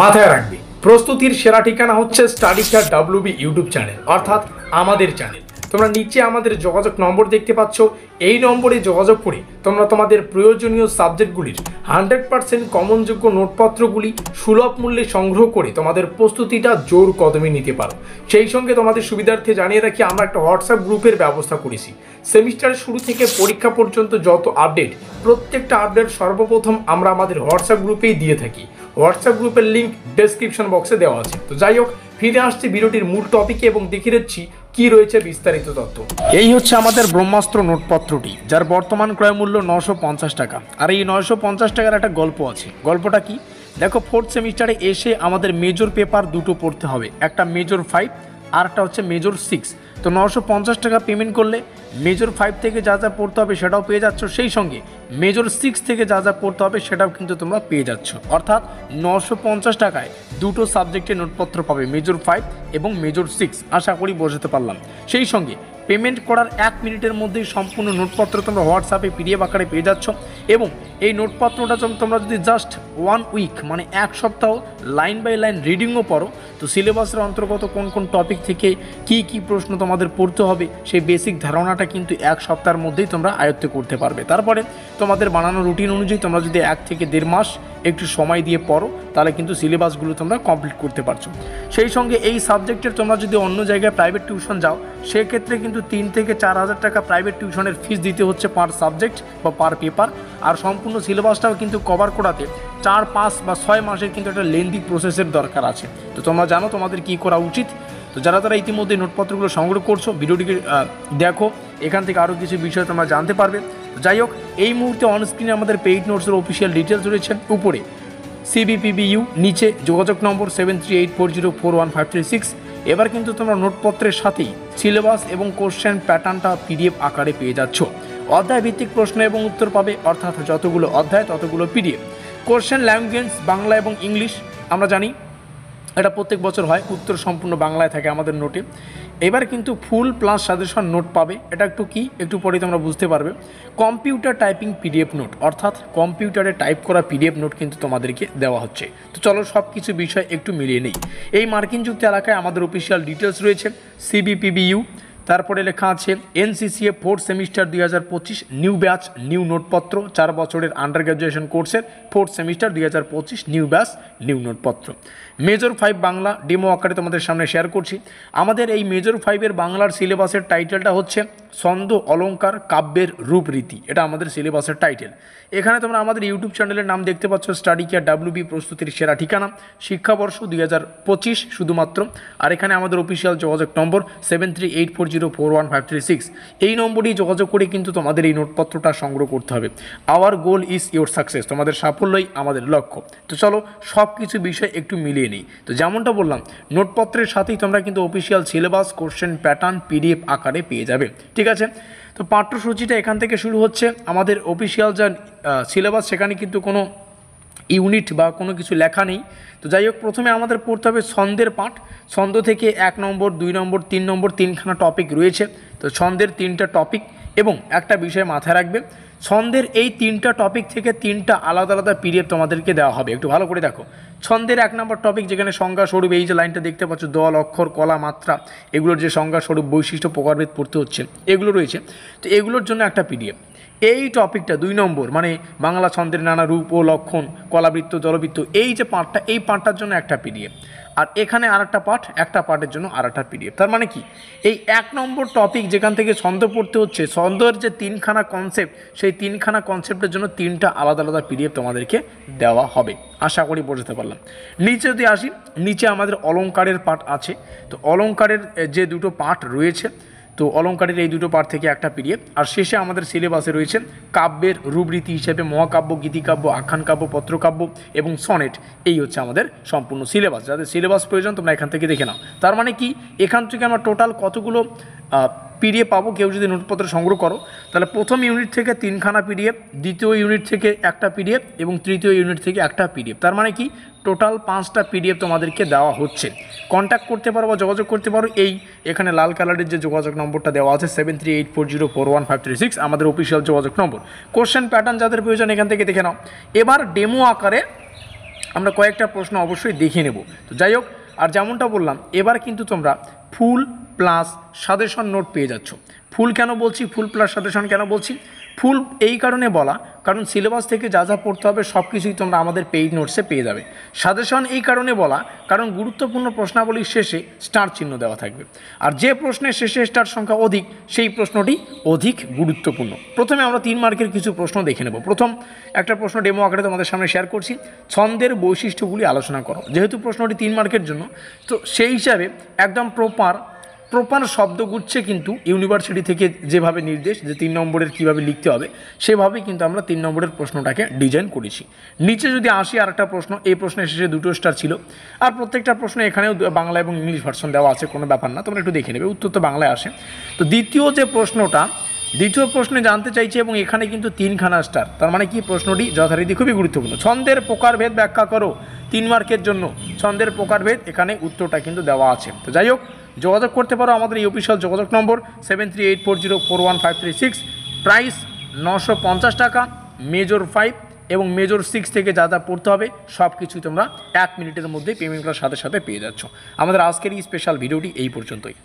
মাথায় রাখবে, প্রস্তুতির সেরা ঠিকানা হচ্ছে স্টাডিস্টার WB ইউটিউব চ্যানেল, অর্থাৎ আমাদের চ্যানেল। তোমরা নিচে আমাদের যোগাযোগ নম্বর দেখতে পাচ্ছ, এই নম্বরে যোগাযোগ করে তোমরা তোমাদের প্রয়োজনীয় সাবজেক্টগুলির 100% কমনযোগ্য নোটপত্রগুলি সুলভ মূল্যে সংগ্রহ করে তোমাদের প্রস্তুতিটা জোর কদমে নিতে পারো। সেই সঙ্গে তোমাদের সুবিধার্থে জানিয়ে রাখি, আমরা একটা হোয়াটসঅ্যাপ গ্রুপের ব্যবস্থা করেছি। সেমিস্টারের শুরু থেকে পরীক্ষা পর্যন্ত যত আপডেট, প্রত্যেকটা আপডেট সর্বপ্রথম আমরা আমাদের হোয়াটসঅ্যাপ গ্রুপেই দিয়ে থাকি। হোয়াটসঅ্যাপ গ্রুপের লিঙ্ক ডেসক্রিপশন বক্সে দেওয়া আছে। তো যাই হোক, ফিরে আসছি ভিডিওটির মূল টপিকে এবং দেখিয়ে দিচ্ছি কি রয়েছে বিস্তারিত তথ্য। এই হচ্ছে আমাদের ব্রহ্মাস্ত্র নোটপত্রটি, যার বর্তমান ক্রয় মূল্য 950 টাকা। আর এই 950 টাকার একটা গল্প আছে। গল্পটা কি দেখো, ফোর্থ সেমিস্টারে এসে আমাদের মেজর পেপার দুটো পড়তে হবে, একটা মেজর 5 আর একটা হচ্ছে মেজর 6। তো 950 টাকা পেমেন্ট করলে মেজর 5 থেকে যা যা পড়তে হবে সেটাও পেয়ে যাচ্ছ, সেই সঙ্গে মেজর 6 থেকে যা যা পড়তে হবে সেটাও কিন্তু তোমরা পেয়ে যাচ্ছ। অর্থাৎ 950 টাকায় দুটো সাবজেক্টের নোটপত্র পাবে, মেজর 5 এবং মেজর 6। আশা করি বোঝাতে পারলাম। সেই সঙ্গে পেমেন্ট করার 1 মিনিটের মধ্যেই সম্পূর্ণ নোটপত্র তোমরা হোয়াটসঅ্যাপে PDF আকারে পেয়ে যাচ্ছ। এবং এই নোটপত্রটা তোমরা যদি জাস্ট 1 উইক মানে 1 সপ্তাহ লাইন বাই লাইন রিডিংও পড়ো, তো সিলেবাসের অন্তর্গত কোন কোন টপিক থেকে কি কি প্রশ্ন তোমাদের পড়তে হবে সেই বেসিক ধারণাটা কিন্তু 1 সপ্তাহের মধ্যেই তোমরা আয়ত্ত করতে পারবে। তারপরে তোমাদের বানানো রুটিন অনুযায়ী তোমরা যদি 1 থেকে 1.5 মাস একটু সময় দিয়ে পড়ো, তাহলে কিন্তু সিলেবাসগুলো তোমরা কমপ্লিট করতে পারছো। সেই সঙ্গে এই সাবজেক্টের তোমরা যদি অন্য জায়গায় প্রাইভেট টিউশন যাও, সেক্ষেত্রে কিন্তু 3 থেকে 4 হাজার টাকা প্রাইভেট টিউশনের ফিস দিতে হচ্ছে পার সাবজেক্ট বা পার পেপার। আর সম্পূর্ণ সিলেবাসটাও কিন্তু কভার করাতে 4, 5 বা 6 মাসের কিন্তু একটা লেন্দি প্রসেসের দরকার আছে। তো তোমরা জানো তোমাদের কি করা উচিত। তো যারা ইতিমধ্যে নোটপত্রগুলো সংগ্রহ করছো, ভিডিওটিকে দেখো, এখান থেকে আরও কিছু বিষয় তোমরা জানতে পারবে। যাই হোক, এই মুহূর্তে অনস্ক্রিনে আমাদের পেইড নোটসের অফিসিয়াল ডিটেলস রয়েছে। উপরে CBPBU, নিচে যোগাযোগ নম্বর 7384041536। এবার কিন্তু তোমরা নোটপত্রের সাথেই সিলেবাস এবং কোশ্চেন প্যাটার্নটা PDF আকারে পেয়ে যাচ্ছ। অধ্যায় ভিত্তিক প্রশ্ন এবং উত্তর পাবে, অর্থাৎ যতগুলো অধ্যায় ততগুলো PDF। কোশ্চেন ল্যাঙ্গুয়েজ বাংলা এবং ইংলিশ, আমরা জানি এটা প্রত্যেক বছর হয়, উত্তর সম্পূর্ণ বাংলায় থাকে আমাদের নোটে। এবার কিন্তু ফুল প্লাস সাজেশন নোট পাবে। এটা একটু পরে তোমরা বুঝতে পারবে। কম্পিউটার টাইপিং PDF নোট, অর্থাৎ কম্পিউটারে টাইপ করা PDF নোট কিন্তু তোমাদেরকে দেওয়া হচ্ছে। তো চলো সব কিছু বিষয় একটু মিলিয়ে নেই। এই মার্কিনযুক্ত এলাকায় আমাদের অফিসিয়াল ডিটেলস রয়েছে। CBPBU, তারপরে লেখা আছে NCCA 4th semester 2025 new batch new নোটপত্র, 4 বছরের আন্ডার গ্র্যাজুয়েশন কোর্সের 4th semester 2025 new batch new নোটপত্র। মেজর 5 বাংলা ডেমো আকারে তোমাদের সামনে শেয়ার করছি। আমাদের এই মেজর 5-এর বাংলার সিলেবাসের টাইটেলটা হচ্ছে ছন্দ অলঙ্কার কাব্যের রূপরীতি। এটা আমাদের সিলেবাসের টাইটেল। এখানে তোমরা আমাদের ইউটিউব চ্যানেলের নাম দেখতে পাচ্ছ, স্টাডি কেয়ার WB প্রস্তুতির সেরা ঠিকানা, শিক্ষাবর্ষ 2025 শুধুমাত্র। আর এখানে আমাদের অফিসিয়াল যোগাযোগ নম্বর 7384041536। এই নম্বরেই যোগাযোগ করে কিন্তু তোমাদের এই নোটপত্রটা সংগ্রহ করতে হবে। Hour goal is your success, তোমাদের সাফল্যই আমাদের লক্ষ্য। তো চলো সব কিছু বিষয় একটু মিলিয়ে নিই। তো যেমনটা বললাম, নোটপত্রের সাথেই তোমরা কিন্তু official syllabus, question pattern PDF আকারে পেয়ে যাবে। ঠিক আছে, তো পাঠ্যসূচিটা এখান থেকে শুরু হচ্ছে। আমাদের অফিসিয়াল যা সিলেবাস, সেখানে কিন্তু কোনো ইউনিট বা কোনো কিছু লেখা নেই। তো যাই হোক, প্রথমে আমাদের পড়তে হবে ছন্দের পাঠ। ছন্দ থেকে 1 নম্বর, 2 নম্বর, 3 নম্বর, 3খানা টপিক রয়েছে। তো ছন্দের 3টা টপিক এবং একটা বিষয় মাথায় রাখবে, ছন্দের এই 3টা টপিক থেকে 3টা আলাদা আলাদা PDF তোমাদেরকে দেওয়া হবে। একটু ভালো করে দেখো। ছন্দের 1 নম্বর টপিক, যেখানে সংজ্ঞা স্বরূপ, এই যে লাইনটা দেখতে পাচ্ছ, দল, অক্ষর, কলা, মাত্রা, এগুলোর যে সংজ্ঞা স্বরূপ, বৈশিষ্ট্য, প্রকারভেদ পড়তে হচ্ছে, এগুলো রয়েছে। তো এগুলোর জন্য একটা PDF। এই টপিকটা 2 নম্বর, মানে বাংলা ছন্দের নানা রূপ ও লক্ষণ, কলাবৃত্ত, জলবৃত্ত, এই যে পার্টটা, এই পার্টটার জন্য একটা PDF। আর এখানে আরেকটা পার্ট, একটা পার্টের জন্য আরেকটা PDF। তার মানে কি, এই 1 নম্বর টপিক যেখান থেকে ছন্দ পড়তে হচ্ছে, ছন্দের যে 3খানা কনসেপ্ট, সেই 3খানা কনসেপ্টের জন্য 3টা আলাদা আলাদা PDF তোমাদেরকে দেওয়া হবে। আশা করি বোঝাতে পারলাম। নিচে যদি আসি, নিচে আমাদের অলঙ্কারের পাঠ আছে। তো অলঙ্কারের যে দুটো পাঠ রয়েছে, তো অলঙ্কারের এই দুটো পাঠ থেকে একটা PDF। আর শেষে আমাদের সিলেবাসে রয়েছে কাব্যের রূপরীতি হিসেবে মহাকাব্য, গীতিকাব্য, আখ্যান কাব্য, পত্রকাব্য এবং সনেট। এই হচ্ছে আমাদের সম্পূর্ণ সিলেবাস। যাদের সিলেবাস প্রয়োজন তোমরা এখান থেকে দেখে নাও। তার মানে কি, এখান থেকে আমরা টোটাল কতগুলো PDF পাবো, কেউ যদি নোটপত্র সংগ্রহ করো, তাহলে প্রথম ইউনিট থেকে 3খানা PDF, দ্বিতীয় ইউনিট থেকে একটা PDF এবং তৃতীয় ইউনিট থেকে একটা PDF। তার মানে কি, টোটাল 5টা PDF তোমাদেরকে দেওয়া হচ্ছে। কন্ট্যাক্ট করতে পারো বা যোগাযোগ করতে পারো, এখানে লাল কালারের যে যোগাযোগ নম্বরটা দেওয়া আছে 7384041536, আমাদের অফিসিয়াল যোগাযোগ নম্বর। কোশ্চেন প্যাটার্ন যাদের প্রয়োজন এখান থেকে দেখে নাও। এবার ডেমো আকারে আমরা কয়েকটা প্রশ্ন অবশ্যই দেখে নেব। তো যাই হোক, আর যেমনটা বললাম, এবার কিন্তু তোমরা ফুল প্লাস সাজেশন নোট পেয়ে যাচ্ছ। ফুল কেন বলছি, ফুল প্লাস সাজেশন কেন বলছি? ফুল এই কারণে বলা, কারণ সিলেবাস থেকে যা যা পড়তে হবে সব কিছুই তোমরা আমাদের পেইড নোটসে পেয়ে যাবে। সাজেশন এই কারণে বলা, কারণ গুরুত্বপূর্ণ প্রশ্নাবলীর শেষে স্টার চিহ্ন দেওয়া থাকবে, আর যে প্রশ্নের শেষে স্টার সংখ্যা অধিক সেই প্রশ্নটি অধিক গুরুত্বপূর্ণ। প্রথমে আমরা 3 মার্কের কিছু প্রশ্ন দেখে নেব। প্রথম একটা প্রশ্ন ডেমো আকারে তোমাদের সামনে শেয়ার করছি, ছন্দের বৈশিষ্ট্যগুলি আলোচনা করো। যেহেতু প্রশ্নটি 3 মার্কের জন্য, তো সেই হিসাবে একদম প্রপার শব্দগুচ্ছে কিন্তু ইউনিভার্সিটি থেকে যেভাবে নির্দেশ যে 3 নম্বরের কীভাবে লিখতে হবে, সেভাবেই কিন্তু আমরা 3 নম্বরের প্রশ্নটাকে ডিজাইন করেছি। নিচে যদি আসি আরেকটা প্রশ্ন, এই প্রশ্নের শেষে 2টো স্টার ছিল, আর প্রত্যেকটা প্রশ্ন এখানেও বাংলা এবং ইংলিশ ভার্সন দেওয়া আছে, কোনো ব্যাপার না, তোমরা একটু দেখে নেবে, উত্তর তো বাংলায় আসে। তো দ্বিতীয় প্রশ্নে জানতে চাইছি, এবং এখানে কিন্তু 3খানা স্টার, তার মানে কি প্রশ্নটি যথারীতি খুবই গুরুত্বপূর্ণ। ছন্দের প্রকারভেদ ব্যাখ্যা করো, 3 মার্কের জন্য ছন্দের প্রকারভেদ, এখানে উত্তরটা কিন্তু দেওয়া আছে। তো যাই হোক, যোগাযোগ করতে পারো আমাদের এই অফিসিয়াল যোগাযোগ নম্বর 7384041536, প্রাইস 950 টাকা, মেজর 5 এবং মেজর 6 থেকে যা যা পড়তে হবে সব কিছুই তোমরা 1 মিনিটের মধ্যে পেমেন্ট করার সাথে সাথে পেয়ে যাচ্ছ। আমাদের আজকের এই স্পেশাল ভিডিওটি এই পর্যন্তই।